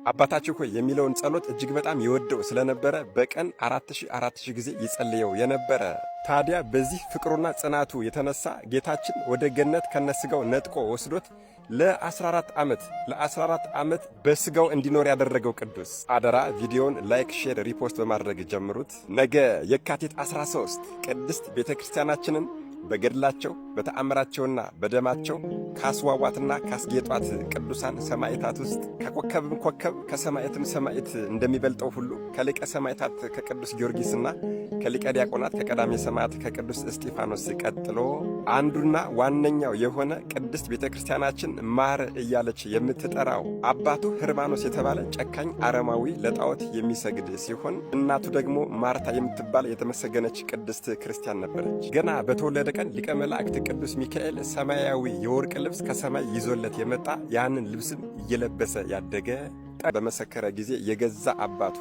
አባታችን ሆይ የሚለውን ጸሎት እጅግ በጣም ይወደው ስለነበረ በቀን 4000 ጊዜ ይጸልየው የነበረ። ታዲያ በዚህ ፍቅሩና ጽናቱ የተነሳ ጌታችን ወደ ገነት ከነስጋው ነጥቆ ወስዶት ለ14 ዓመት በስጋው እንዲኖር ያደረገው ቅዱስ። አደራ ቪዲዮውን ላይክ፣ ሼር፣ ሪፖስት በማድረግ ጀምሩት። ነገ የካቲት 13 ቅድስት ቤተ ክርስቲያናችንን በገድላቸው በተአምራቸውና በደማቸው ካስዋዋትና ካስጌጧት ቅዱሳን ሰማዕታት ውስጥ ከኮከብም ኮከብ ከሰማዕትም ሰማዕት እንደሚበልጠው ሁሉ ከሊቀ ሰማዕታት ከቅዱስ ጊዮርጊስና ከሊቀ ዲያቆናት ከቀዳሜ ሰማዕት ከቅዱስ እስጢፋኖስ ቀጥሎ አንዱና ዋነኛው የሆነ ቅድስት ቤተ ክርስቲያናችን ማር እያለች የምትጠራው አባቱ ህርማኖስ የተባለ ጨካኝ አረማዊ ለጣዖት የሚሰግድ ሲሆን እናቱ ደግሞ ማርታ የምትባል የተመሰገነች ቅድስት ክርስቲያን ነበረች። ገና በተወለደ ቀን ሊቀ መላእክት ቅዱስ ሚካኤል ሰማያዊ የወርቅ ልብስ ከሰማይ ይዞለት የመጣ ያንን ልብስም እየለበሰ ያደገ በመሰከረ ጊዜ የገዛ አባቱ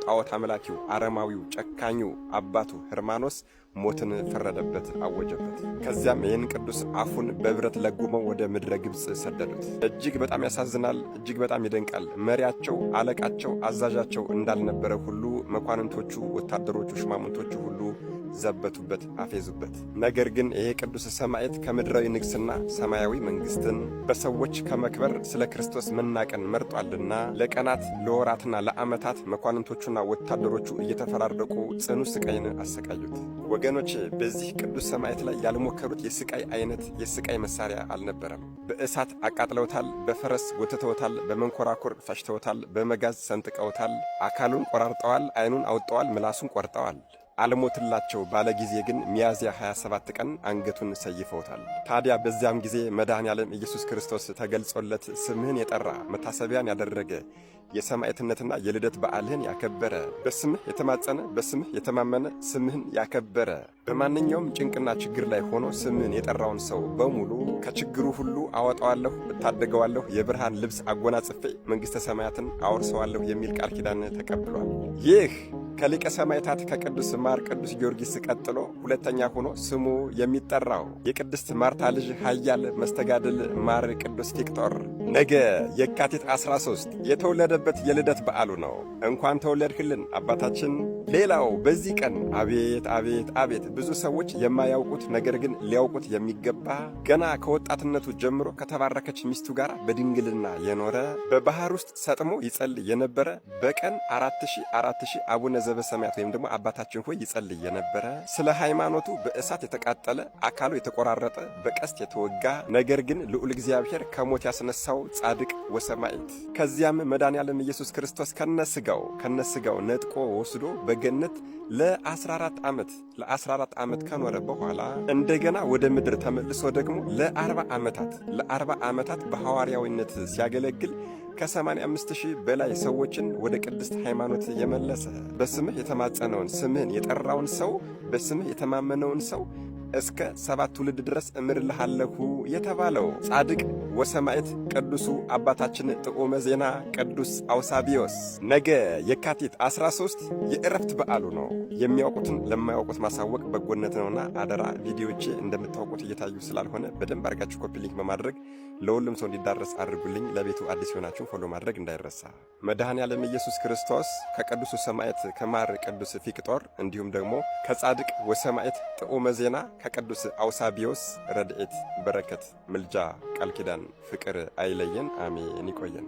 ጣዖት አምላኪው አረማዊው ጨካኙ አባቱ ህርማኖስ ሞትን ፈረደበት፣ አወጀበት። ከዚያም ይህን ቅዱስ አፉን በብረት ለጉመው ወደ ምድረ ግብፅ ሰደዱት። እጅግ በጣም ያሳዝናል፣ እጅግ በጣም ይደንቃል። መሪያቸው፣ አለቃቸው፣ አዛዣቸው እንዳልነበረ ሁሉ መኳንንቶቹ፣ ወታደሮቹ፣ ሽማምንቶቹ ሁሉ ዘበቱበት፣ አፌዙበት። ነገር ግን ይሄ ቅዱስ ሰማዕት ከምድራዊ ንግስና ሰማያዊ መንግስትን በሰዎች ከመክበር ስለ ክርስቶስ መናቀን መርጧልና ለቀናት ለወራትና ለዓመታት መኳንንቶቹና ወታደሮቹ እየተፈራረቁ ጽኑ ስቃይን አሰቃዩት። ወገኖች በዚህ ቅዱስ ሰማዕት ላይ ያልሞከሩት የስቃይ አይነት የስቃይ መሳሪያ አልነበረም። በእሳት አቃጥለውታል፣ በፈረስ ጎትተውታል፣ በመንኮራኩር ፈሽተውታል፣ በመጋዝ ሰንጥቀውታል፣ አካሉን ቆራርጠዋል፣ አይኑን አውጥተዋል፣ ምላሱን ቆርጠዋል። አልሞትላቸው ባለ ጊዜ ግን ሚያዝያ 27 ቀን አንገቱን ሰይፈውታል። ታዲያ በዚያም ጊዜ መድኃኔዓለም ኢየሱስ ክርስቶስ ተገልጾለት ስምህን የጠራ መታሰቢያን ያደረገ የሰማዕትነትና የልደት በዓልህን ያከበረ በስምህ የተማጸነ በስምህ የተማመነ ስምህን ያከበረ በማንኛውም ጭንቅና ችግር ላይ ሆኖ ስምህን የጠራውን ሰው በሙሉ ከችግሩ ሁሉ አወጣዋለሁ፣ እታደገዋለሁ፣ የብርሃን ልብስ አጎናጽፌ መንግሥተ ሰማያትን አወርሰዋለሁ የሚል ቃል ኪዳን ተቀብሏል። ይህ ከሊቀ ሰማዕታት ከቅዱስ ማር ቅዱስ ጊዮርጊስ ቀጥሎ ሁለተኛ ሆኖ ስሙ የሚጠራው የቅድስት ማርታ ልጅ ኃያል መስተጋድል ማር ቅዱስ ፊቅጦር ነገ የካቲት 13 የተወለደበት የልደት በዓሉ ነው። እንኳን ተወለድህልን አባታችን። ሌላው በዚህ ቀን አቤት አቤት አቤት ብዙ ሰዎች የማያውቁት ነገር ግን ሊያውቁት የሚገባ ገና ከወጣትነቱ ጀምሮ ከተባረከች ሚስቱ ጋር በድንግልና የኖረ በባህር ውስጥ ሰጥሞ ይጸልይ የነበረ በቀን 4000 አቡነ ዘበሰማያት ወይም ደግሞ አባታችን ሆይ ይጸልይ የነበረ ስለ ሃይማኖቱ በእሳት የተቃጠለ አካሉ የተቆራረጠ በቀስት የተወጋ ነገር ግን ልዑል እግዚአብሔር ከሞት ያስነሳው ጻድቅ ወሰማዕት ከዚያም መድኃኔዓለም ኢየሱስ ክርስቶስ ከነስጋው ነጥቆ ወስዶ በገነት ለ14 ዓመት ከኖረ በኋላ እንደገና ወደ ምድር ተመልሶ ደግሞ ለ40 ዓመታት በሐዋርያዊነት ሲያገለግል ከ85,000 በላይ ሰዎችን ወደ ቅድስት ሃይማኖት የመለሰ በስምህ የተማጸነውን ስምህን የጠራውን ሰው በስምህ የተማመነውን ሰው እስከ 7 ትውልድ ድረስ እምርልሃለሁ የተባለው ጻድቅ ወሰማዕት ቅዱሱ አባታችን ጥዑመ ዜና ቅዱስ አውሳቢዮስ ነገ የካቲት 13 የዕረፍት በዓሉ ነው። የሚያውቁትን ለማያውቁት ማሳወቅ በጎነት ነውና አደራ ቪዲዮቼ እንደምታውቁት እየታዩ ስላልሆነ በደንብ አድርጋችሁ ኮፒ ሊንክ በማድረግ ለሁሉም ሰው እንዲዳረስ አድርጉልኝ። ለቤቱ አዲስ የሆናችሁ ፎሎ ማድረግ እንዳይረሳ። መድኃኔዓለም ኢየሱስ ክርስቶስ ከቅዱሱ ሰማዕት ከማር ቅዱስ ፊቅጦር እንዲሁም ደግሞ ከጻድቅ ወሰማዕት ጥዑመ ዜና ከቅዱስ አውሳቢዮስ ረድኤት፣ በረከት፣ ምልጃ፣ ቃል ኪዳን፣ ፍቅር አይለየን። አሜን። ይቆየን።